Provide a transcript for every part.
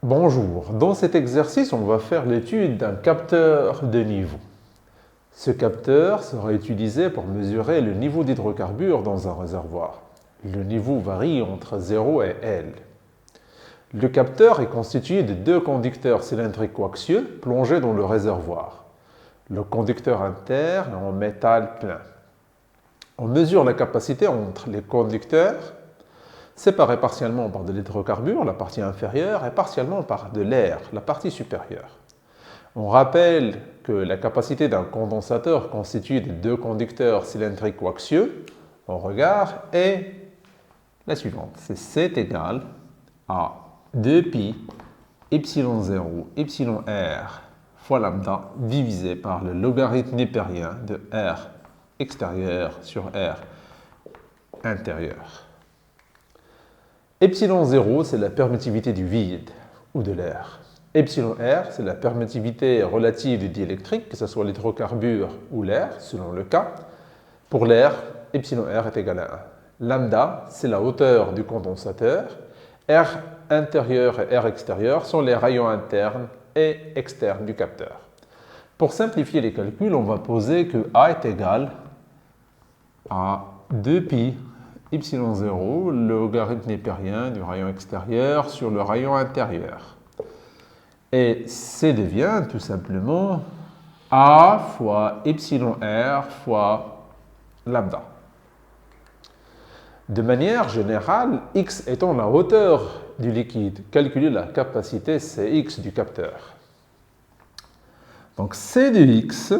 Bonjour, dans cet exercice, on va faire l'étude d'un capteur de niveau. Ce capteur sera utilisé pour mesurer le niveau d'hydrocarbures dans un réservoir. Le niveau varie entre 0 et L. Le capteur est constitué de deux conducteurs cylindriques coaxieux plongés dans le réservoir. Le conducteur interne est en métal plein. On mesure la capacité entre les conducteurs séparés partiellement par de l'hydrocarbure, la partie inférieure, et partiellement par de l'air, la partie supérieure. On rappelle que la capacité d'un condensateur constitué de deux conducteurs cylindriques coaxieux, on regarde, est la suivante. C'est C est égal à 2pi epsilon0 epsilon r fois lambda divisé par le logarithme népérien de R extérieur sur R intérieur. Epsilon 0, c'est la permittivité du vide ou de l'air. Epsilon R, c'est la permittivité relative du diélectrique, que ce soit l'hydrocarbure ou l'air, selon le cas. Pour l'air, epsilon R est égal à 1. Lambda, c'est la hauteur du condensateur. R intérieur et R extérieur sont les rayons internes et externes du capteur. Pour simplifier les calculs, on va poser que A est égal à 2pi epsilon 0, le logarithme népérien du rayon extérieur sur le rayon intérieur. Et C devient tout simplement A fois epsilon R fois lambda. De manière générale, x étant la hauteur du liquide, calculez la capacité Cx du capteur. Donc C de x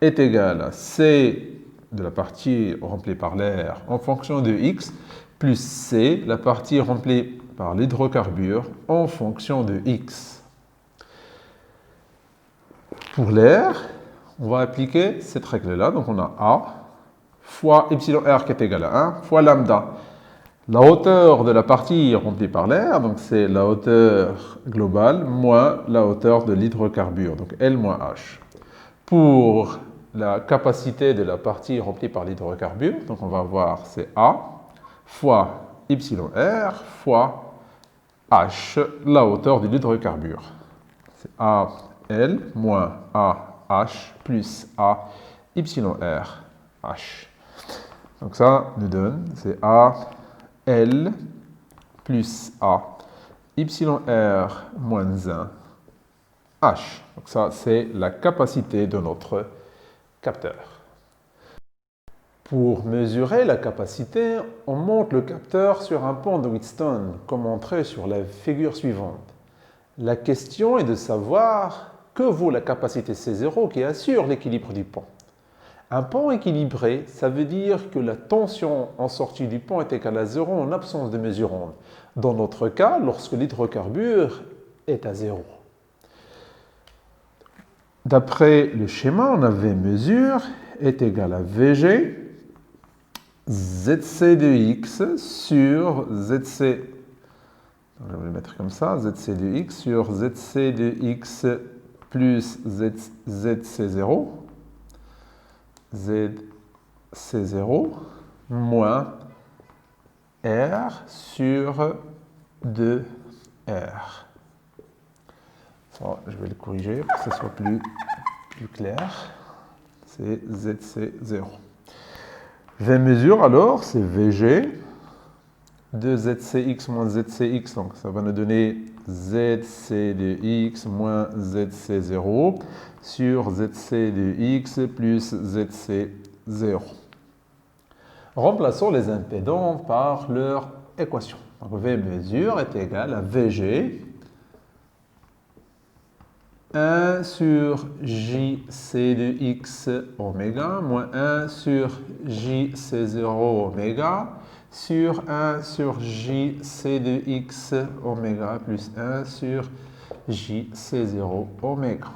est égal à C de la partie remplie par l'air en fonction de x, plus C, la partie remplie par l'hydrocarbure en fonction de x. Pour l'air, on va appliquer cette règle-là. Donc on a A fois epsilon r qui est égal à 1 fois lambda. La hauteur de la partie remplie par l'air, donc c'est la hauteur globale moins la hauteur de l'hydrocarbure, donc L moins H. Pour la capacité de la partie remplie par l'hydrocarbure, donc on va voir c'est A fois epsilon r fois H, la hauteur de l'hydrocarbure. C'est A L moins A H plus A epsilon r H. Donc ça nous donne, c'est A L plus A epsilon r moins 1 H. Donc ça, c'est la capacité de notre capteur. Pour mesurer la capacité, on monte le capteur sur un pont de Wheatstone, comme montré sur la figure suivante. La question est de savoir que vaut la capacité C0 qui assure l'équilibre du pont. Un pont équilibré, ça veut dire que la tension en sortie du pont est égale à 0 en absence de mesurande. Dans notre cas, lorsque l'hydrocarbure est à 0. D'après le schéma, on avait mesure est égal à VG, ZC de X sur ZC, je vais le mettre comme ça, ZC de X sur ZC de X plus ZC0, ZC0 moins R sur 2R. Bon, je vais le corriger pour que ce soit plus clair. C'est ZC0. V mesure alors, c'est VG de ZCX moins ZCX. Donc ça va nous donner ZC de X moins ZC0 sur ZC de X plus ZC0. Remplaçons les impédants par leur équation. Donc V mesure est égal à VG 1 sur JC de X oméga moins 1 sur JC0 oméga sur 1 sur JC de X oméga plus 1 sur JC0 oméga.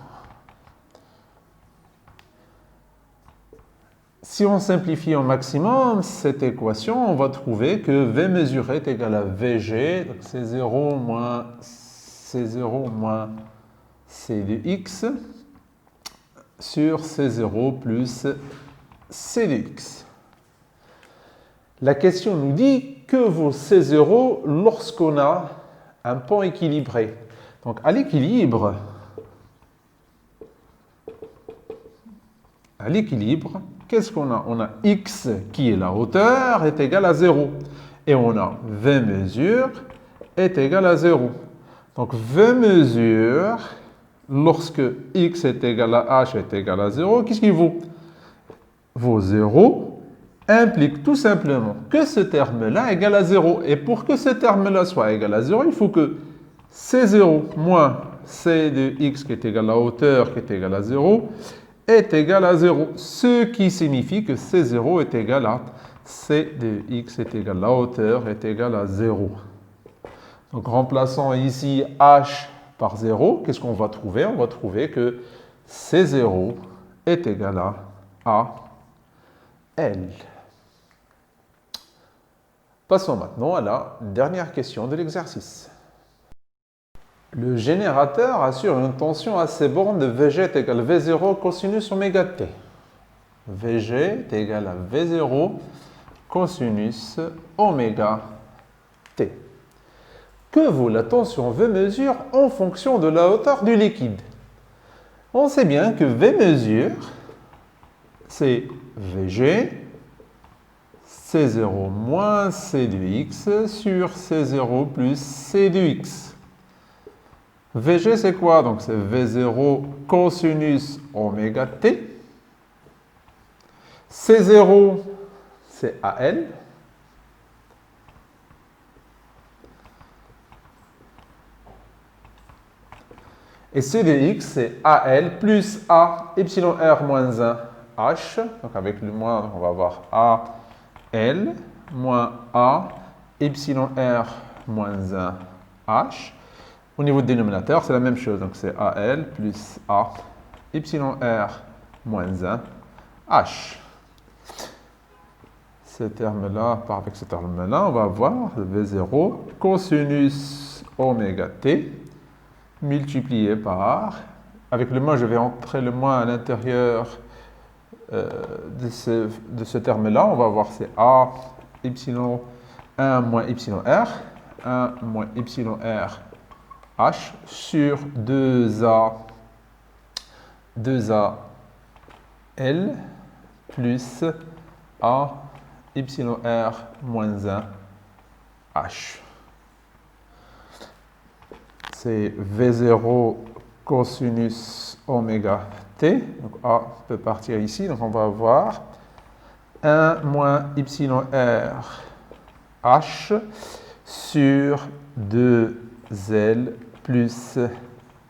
Si on simplifie au maximum cette équation, on va trouver que V mesuré est égal à VG, donc C0 moins C de X sur C0 plus C de X. La question nous dit que vaut C0 lorsqu'on a un pont équilibré. Donc, à l'équilibre, qu'est-ce qu'on a? On a x qui est la hauteur est égal à 0. Et on a v mesures est égal à 0. Donc, v mesures, lorsque x est égal à h est égal à 0, qu'est-ce qu'il vaut? Vaut 0 implique tout simplement que ce terme-là est égal à 0. Et pour que ce terme-là soit égal à 0, il faut que C0 moins C de x qui est égal à la hauteur qui est égal à 0 est égal à 0. Ce qui signifie que C0 est égal à C de x est égal à la hauteur est égal à 0. Donc remplaçons ici h par 0. Qu'est-ce qu'on va trouver? On va trouver que C0 est égal à L. Passons maintenant à la dernière question de l'exercice. Le générateur assure une tension à ses bornes de Vg est égal à V0 cosinus oméga t. Vg est égal à V0 cosinus oméga t. Que vaut la tension V mesure en fonction de la hauteur du liquide? On sait bien que V mesure, c'est Vg C0 moins C de x sur C0 plus C de x. Vg, c'est quoi? Donc, c'est V0 cosinus oméga t. C0, c'est AL. Et C de x, c'est AL plus A epsilon R moins 1 H. Donc, avec le moins, on va avoir A L moins A epsilon R moins 1 H. Au niveau du dénominateur, c'est la même chose. Donc, c'est AL plus A epsilon R moins 1 H. Ce terme-là, avec ce terme-là, on va avoir V0 cosinus oméga t multiplié par, avec le moins, je vais entrer le moins à l'intérieur de ce terme-là, on va voir c'est A epsilon 1 moins epsilon R, 1 moins epsilon R H sur 2A L plus A epsilon R moins 1 H. C'est V0 cosinus oméga t. Donc A peut partir ici. Donc on va avoir 1 moins epsilon R H sur 2L plus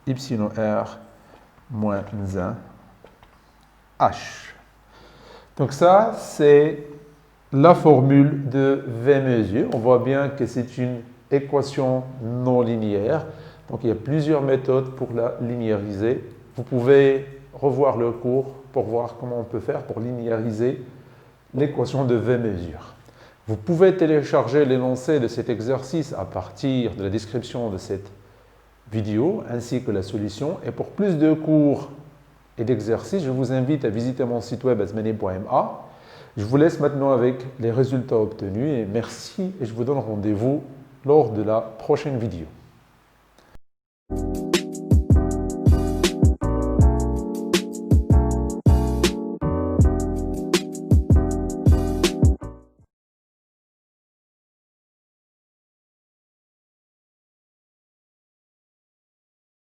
epsilon R moins 1 H. Donc ça, c'est la formule de V mesure. On voit bien que c'est une équation non linéaire. Donc il y a plusieurs méthodes pour la linéariser. Vous pouvez revoir le cours pour voir comment on peut faire pour linéariser l'équation de V mesure. Vous pouvez télécharger l'énoncé de cet exercice à partir de la description de cette vidéo ainsi que la solution. Et pour plus de cours et d'exercices, je vous invite à visiter mon site web asmani.ma. Je vous laisse maintenant avec les résultats obtenus et merci et je vous donne rendez-vous lors de la prochaine vidéo.